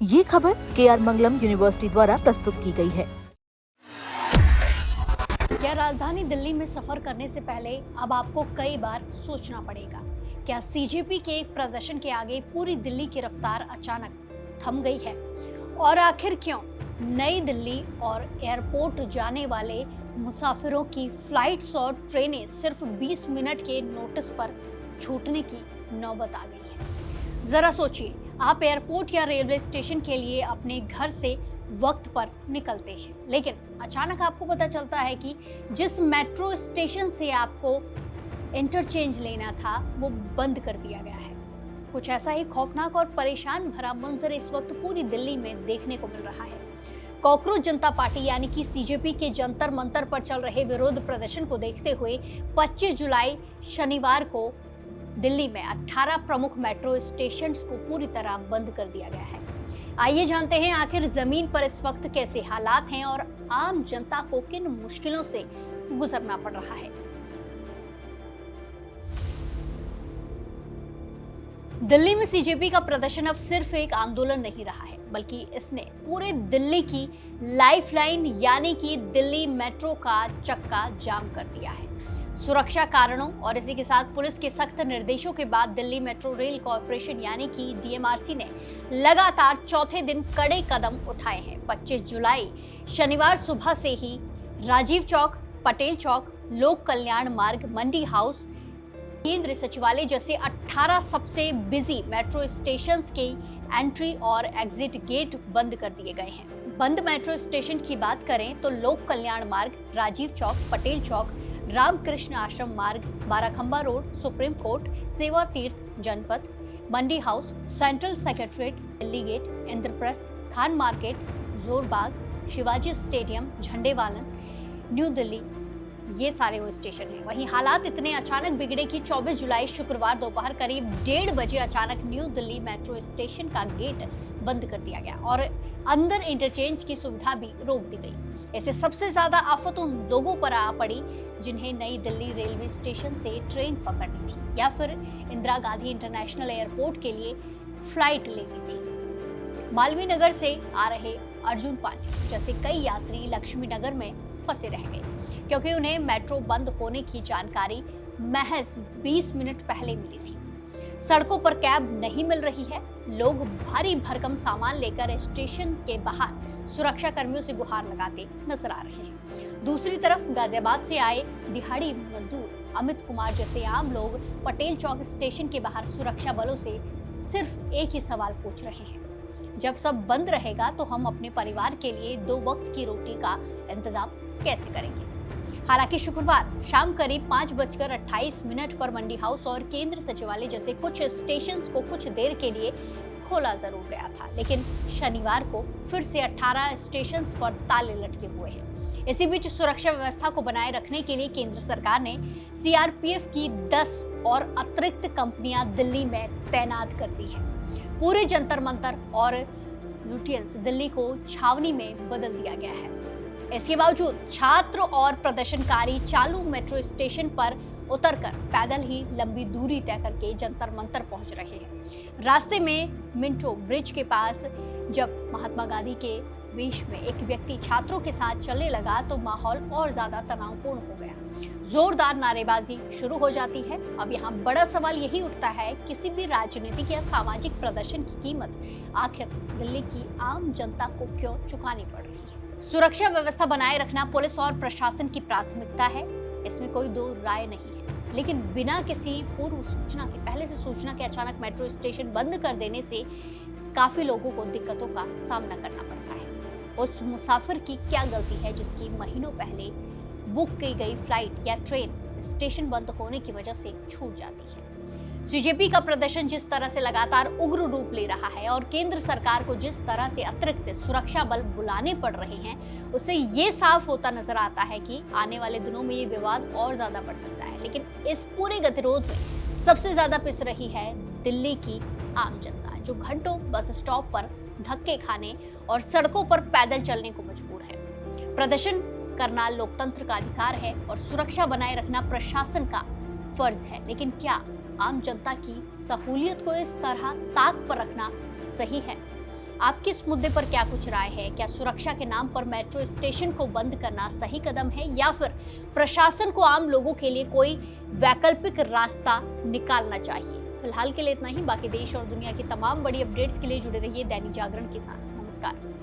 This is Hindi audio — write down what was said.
ये खबर KR मंगलम यूनिवर्सिटी द्वारा प्रस्तुत की गई है। क्या राजधानी दिल्ली में सफर करने से पहले अब आपको कई बार सोचना पड़ेगा? क्या सीजेपी के एक प्रदर्शन के आगे पूरी दिल्ली की रफ्तार अचानक थम गई है? और आखिर क्यों नई दिल्ली और एयरपोर्ट जाने वाले मुसाफिरों की फ्लाइट्स और ट्रेनें सिर्फ 20 मिनट के नोटिस पर छूटने की नौबत आ गई है? जरा सोचिए, आप एयरपोर्ट या रेलवे स्टेशन के लिए अपने घर से वक्त पर निकलते हैं, लेकिन अचानक आपको पता चलता है कि जिस मेट्रो स्टेशन से आपको इंटरचेंज लेना था वो बंद कर दिया गया है। कुछ ऐसा ही खौफनाक और परेशान भरा मंजर इस वक्त पूरी दिल्ली में देखने को मिल रहा है। कॉकरोच जनता पार्टी यानी कि सीजेपी के जंतर मंतर पर चल रहे विरोध प्रदर्शन को देखते हुए 25 जुलाई शनिवार को दिल्ली में 18 प्रमुख मेट्रो स्टेशंस को पूरी तरह बंद कर दिया गया है। आइए जानते हैं आखिर जमीन पर इस वक्त कैसे हालात हैं और आम जनता को किन मुश्किलों से गुजरना पड़ रहा है। दिल्ली में सीजेपी का प्रदर्शन अब सिर्फ एक आंदोलन नहीं रहा है, बल्कि इसने पूरे दिल्ली की लाइफलाइन यानी कि दिल्ली मेट्रो का चक्का जाम कर दिया है। सुरक्षा कारणों और इसी के साथ पुलिस के सख्त निर्देशों के बाद दिल्ली मेट्रो रेल कॉरपोरेशन यानी कि डीएमआरसी ने लगातार चौथे दिन कड़े कदम उठाए हैं। 25 जुलाई शनिवार सुबह से ही राजीव चौक, पटेल चौक, लोक कल्याण मार्ग, मंडी हाउस, केंद्रीय सचिवालय जैसे 18 सबसे बिजी मेट्रो स्टेशंस के एंट्री और एग्जिट गेट बंद कर दिए गए हैं। बंद मेट्रो स्टेशन की बात करें तो लोक कल्याण मार्ग, राजीव चौक, पटेल चौक, रामकृष्ण आश्रम मार्ग, Barakhamba road, supreme Court, Seva Tirth Janpath, Mandi House, Central Secretariat, Delhi Gate, Indraprastha, Khan Market, Jorbagh, Shivaji Stadium, Jhandewalan, New Delhi, ये सारे वो स्टेशन हैं। वहीं हालात इतने अचानक बिगड़े कि 24 जुलाई शुक्रवार दोपहर करीब 1:30 बजे अचानक न्यू दिल्ली मेट्रो स्टेशन का गेट बंद कर दिया गया और अंदर इंटरचेंज की सुविधा भी रोक दी गई। ऐसे सबसे ज्यादा आफत उन लोगों पर आ पड़ी जिन्हें नई दिल्ली रेलवे स्टेशन से ट्रेन पकड़नी थी या फिर इंदिरा गांधी इंटरनेशनल एयरपोर्ट के लिए फ्लाइट लेनी थी। मालवीय नगर से आ रहे अर्जुन पांडे जैसे कई यात्री लक्ष्मी नगर में फंसे रह गए क्योंकि उन्हें मेट्रो बंद होने की जानकारी महज 20 मिनट पहले मिली थी। सड़कों पर कैब नहीं मिल रही है। लोग भारी भरकम सामान लेकर स्टेशन के बाहर सुरक्षा कर्मियों से गुहार लगाते नजर आ रहे हैं। दूसरी तरफ गाजियाबाद से आए दिहाड़ी मजदूर अमित कुमार जैसे आम लोग पटेल चौक स्टेशन के बाहर सुरक्षा बलों से सिर्फ एक ही सवाल पूछ रहे हैं, जब सब बंद रहेगा तो हम अपने परिवार के लिए 2 वक्त की रोटी का इंतजाम कैसे करेंगे। हालांकि शुक्रवार शाम करीब 5:28 पर मंडी हाउस और केंद्र सचिवालय जैसे कुछ स्टेशंस को कुछ देर के लिए खोला जरूर गया था, लेकिन शनिवार को फिर से 18 स्टेशंस पर ताले लटके हुए हैं। इसी बीच सुरक्षा व्यवस्था को बनाए रखने के लिए केंद्र सरकार ने सीआरपीएफ की 10 और अतिरिक्त कंपनियां दिल्ली में तैनात कर दी है। पूरे जंतर मंतर और लुटियंस दिल्ली को छावनी में बदल दिया गया है। इसके बावजूद छात्र और प्रदर्शनकारी चालू मेट्रो स्टेशन पर उतरकर पैदल ही लंबी दूरी तय करके जंतर मंतर पहुंच रहे हैं। रास्ते में मिंटो ब्रिज के पास जब महात्मा गांधी के वेश में एक व्यक्ति छात्रों के साथ चलने लगा तो माहौल और ज्यादा तनावपूर्ण हो गया। जोरदार नारेबाजी शुरू हो जाती है। अब यहाँ बड़ा सवाल यही उठता है, किसी भी राजनीतिक या सामाजिक प्रदर्शन की कीमत आखिर दिल्ली की आम जनता को क्यों चुकानी पड़ रही है। सुरक्षा व्यवस्था बनाए रखना पुलिस और प्रशासन की प्राथमिकता है, इसमें कोई दो राय नहीं है, लेकिन बिना किसी पूर्व सूचना के, पहले से सूचना के अचानक मेट्रो स्टेशन बंद कर देने से काफी लोगों को दिक्कतों का सामना करना पड़ता है। उस मुसाफिर की क्या गलती है जिसकी महीनों पहले बुक की गई फ्लाइट या ट्रेन स्टेशन बंद होने की वजह से छूट जाती है। सीजेपी का प्रदर्शन जिस तरह से लगातार उग्र रूप ले रहा है और केंद्र सरकार को जिस तरह से अतिरिक्त सुरक्षा बल बुलाने पड़ रहे हैं, उससे ये साफ होता नजर आता है कि आने वाले दिनों में ये विवाद और ज्यादा बढ़ सकता है। लेकिन इस पूरे गतिरोध में सबसे ज्यादा पिस रही है दिल्ली की आम जनता, जो घंटों बस स्टॉप पर धक्के खाने और सड़कों पर पैदल चलने को मजबूर है। प्रदर्शन करना लोकतंत्र का अधिकार है और सुरक्षा बनाए रखना प्रशासन का फर्ज है, लेकिन क्या आम जनता की सहूलियत को इस तरह ताक पर रखना सही है? आपकी इस मुद्दे पर क्या कुछ राय है? क्या सुरक्षा के नाम पर मेट्रो स्टेशन को बंद करना सही कदम है या फिर प्रशासन को आम लोगों के लिए कोई वैकल्पिक रास्ता निकालना चाहिए? फिलहाल के लिए इतना ही। बाकी देश और दुनिया की तमाम बड़ी अपडेट्स के लिए जुड़े रहिए दैनिक जागरण के साथ। नमस्कार।